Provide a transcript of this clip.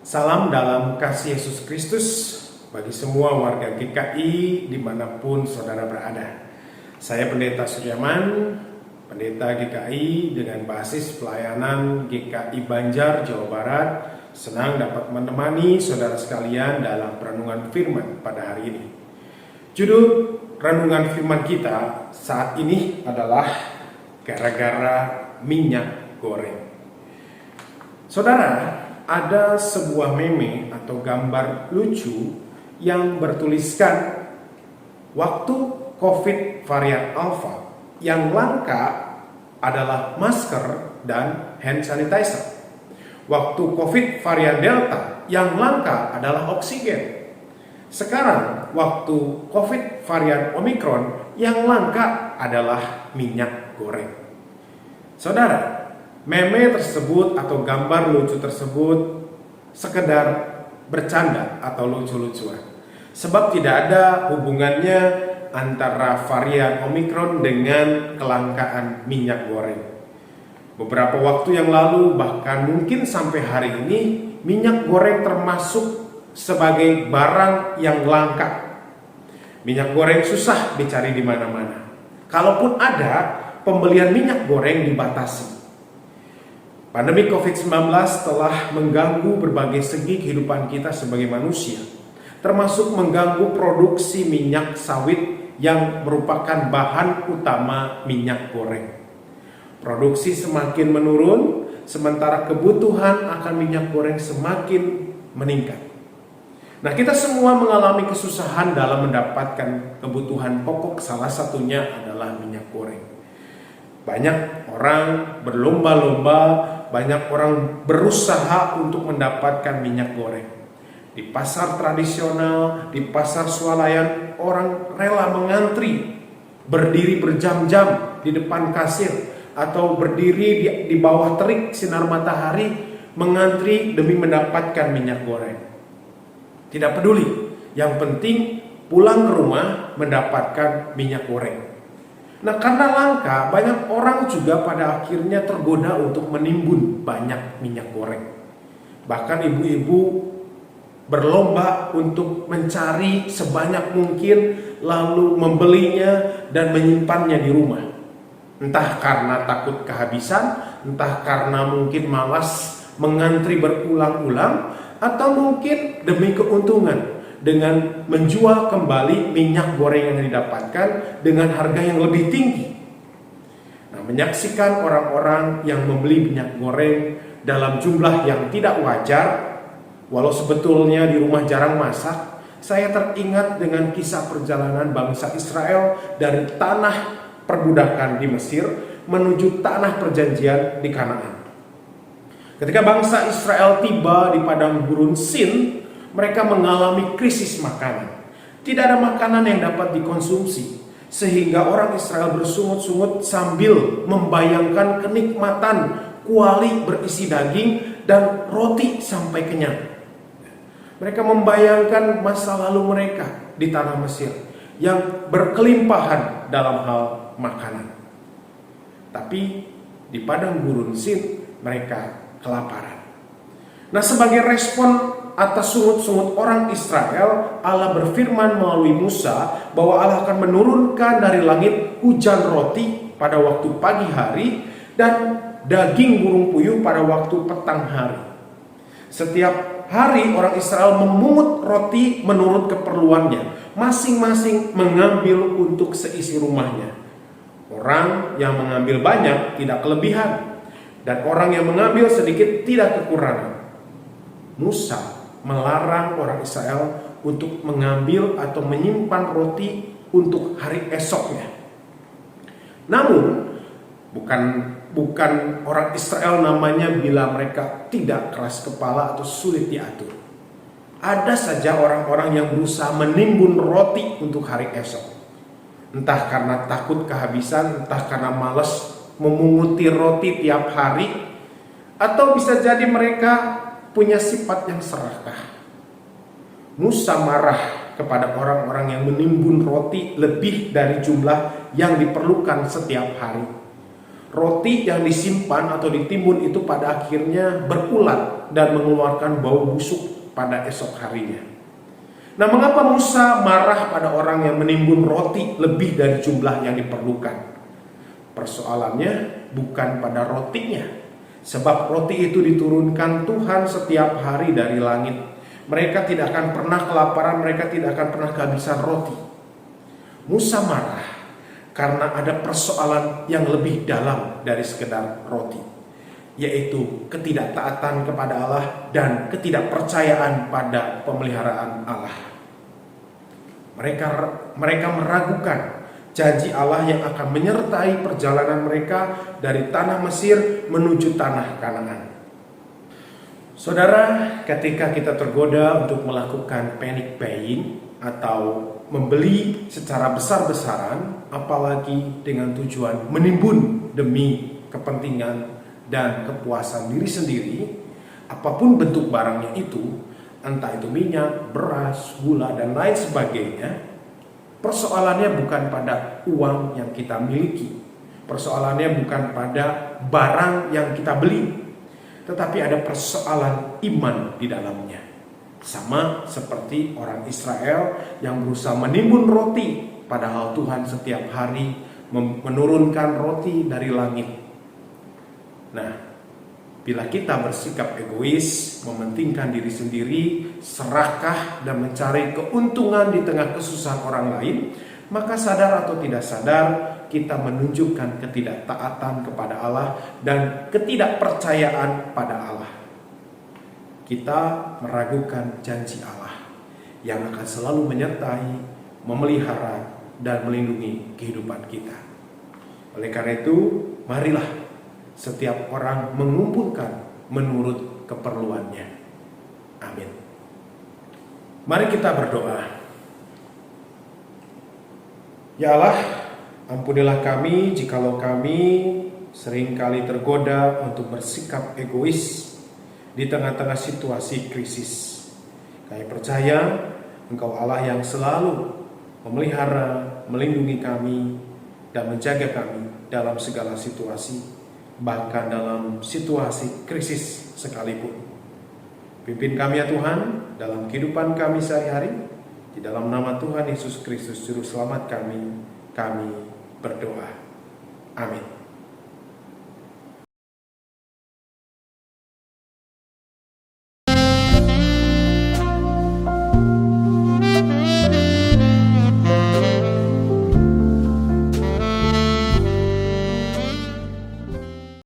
Salam dalam kasih Yesus Kristus bagi semua warga GKI dimanapun saudara berada. Saya Pendeta Suryaman, Pendeta GKI dengan basis pelayanan GKI Banjar, Jawa Barat. Senang dapat menemani saudara sekalian dalam renungan firman pada hari ini. Judul renungan firman kita saat ini adalah gara-gara minyak goreng. Saudara, ada sebuah meme atau gambar lucu yang bertuliskan waktu COVID varian Alpha yang langka adalah masker dan hand sanitizer. Waktu COVID varian Delta yang langka adalah oksigen. Sekarang waktu COVID varian Omicron yang langka adalah minyak goreng. Saudara, meme tersebut atau gambar lucu tersebut sekedar bercanda atau lucu-lucuan. Sebab tidak ada hubungannya antara varian Omicron dengan kelangkaan minyak goreng. Beberapa waktu yang lalu, bahkan mungkin sampai hari ini, minyak goreng termasuk sebagai barang yang langka. Minyak goreng susah dicari di mana-mana. Kalaupun ada, pembelian minyak goreng dibatasi. Pandemi COVID-19 telah mengganggu berbagai segi kehidupan kita sebagai manusia, termasuk mengganggu produksi minyak sawit yang merupakan bahan utama minyak goreng. Produksi semakin menurun, sementara kebutuhan akan minyak goreng semakin meningkat. Nah, kita semua mengalami kesusahan dalam mendapatkan kebutuhan pokok, salah satunya adalah minyak goreng. Banyak orang berlomba-lomba, banyak orang berusaha untuk mendapatkan minyak goreng. Di pasar tradisional, di pasar swalayan, orang rela mengantri, berdiri berjam-jam di depan kasir, atau berdiri di bawah terik sinar matahari, mengantri demi mendapatkan minyak goreng. Tidak peduli, yang penting pulang ke rumah mendapatkan minyak goreng. Nah, karena langka, banyak orang juga pada akhirnya tergoda untuk menimbun banyak minyak goreng. Bahkan ibu-ibu berlomba untuk mencari sebanyak mungkin, lalu membelinya dan menyimpannya di rumah. Entah karena takut kehabisan, entah karena mungkin malas mengantri berulang-ulang, atau mungkin demi keuntungan dengan menjual kembali minyak goreng yang didapatkan dengan harga yang lebih tinggi. Nah, menyaksikan orang-orang yang membeli minyak goreng dalam jumlah yang tidak wajar, walau sebetulnya di rumah jarang masak, saya teringat dengan kisah perjalanan bangsa Israel dari tanah perbudakan di Mesir menuju tanah perjanjian di Kanaan. Ketika bangsa Israel tiba di padang gurun Sin, mereka mengalami krisis makanan. Tidak ada makanan yang dapat dikonsumsi, sehingga orang Israel bersungut-sungut sambil membayangkan kenikmatan kuali berisi daging dan roti sampai kenyang. Mereka membayangkan masa lalu mereka di tanah Mesir yang berkelimpahan dalam hal makanan. Tapi di padang gurun Sin mereka kelaparan. Nah, sebagai respon atas sungut-sungut orang Israel, Allah berfirman melalui Musa bahwa Allah akan menurunkan dari langit hujan roti pada waktu pagi hari dan daging burung puyuh pada waktu petang hari. Setiap hari orang Israel memungut roti menurut keperluannya, masing-masing mengambil untuk seisi rumahnya. Orang yang mengambil banyak tidak kelebihan, dan orang yang mengambil sedikit tidak kekurangan. Musa melarang orang Israel untuk mengambil atau menyimpan roti untuk hari esoknya. Namun bukan orang Israel namanya bila mereka tidak keras kepala atau sulit diatur. Ada saja orang-orang yang berusaha menimbun roti untuk hari esok. Entah karena takut kehabisan, entah karena malas memunguti roti tiap hari, atau bisa jadi mereka punya sifat yang serakah. Musa marah kepada orang-orang yang menimbun roti lebih dari jumlah yang diperlukan setiap hari. Roti yang disimpan atau ditimbun itu pada akhirnya berulat dan mengeluarkan bau busuk pada esok harinya. Nah, mengapa Musa marah pada orang yang menimbun roti lebih dari jumlah yang diperlukan? Persoalannya bukan pada rotinya, sebab roti itu diturunkan Tuhan setiap hari dari langit. Mereka tidak akan pernah kelaparan, mereka tidak akan pernah kehabisan roti. Musa marah karena ada persoalan yang lebih dalam dari sekedar roti, yaitu ketidaktaatan kepada Allah dan ketidakpercayaan pada pemeliharaan Allah. Mereka meragukan janji Allah yang akan menyertai perjalanan mereka dari tanah Mesir menuju tanah Kanaan. Saudara, ketika kita tergoda untuk melakukan panic buying atau membeli secara besar-besaran, apalagi dengan tujuan menimbun demi kepentingan dan kepuasan diri sendiri, apapun bentuk barangnya itu, entah itu minyak, beras, gula, dan lain sebagainya, persoalannya bukan pada uang yang kita miliki, persoalannya bukan pada barang yang kita beli, tetapi ada persoalan iman di dalamnya. Sama seperti orang Israel yang berusaha menimbun roti, padahal Tuhan setiap hari menurunkan roti dari langit. Nah, bila kita bersikap egois, mementingkan diri sendiri, serakah dan mencari keuntungan di tengah kesusahan orang lain, maka sadar atau tidak sadar kita menunjukkan ketidaktaatan kepada Allah dan ketidakpercayaan pada Allah. Kita meragukan janji Allah yang akan selalu menyertai, memelihara, dan melindungi kehidupan kita. Oleh karena itu, marilah setiap orang mengumpulkan menurut keperluannya. Amin. Mari kita berdoa. Ya Allah, ampunilah kami jikalau kami seringkali tergoda untuk bersikap egois di tengah-tengah situasi krisis. Kami percaya Engkau Allah yang selalu memelihara, melindungi kami, dan menjaga kami dalam segala situasi, bahkan dalam situasi krisis sekalipun. Pimpin kami ya Tuhan dalam kehidupan kami sehari-hari. Di dalam nama Tuhan Yesus Kristus Juru Selamat kami berdoa. Amin.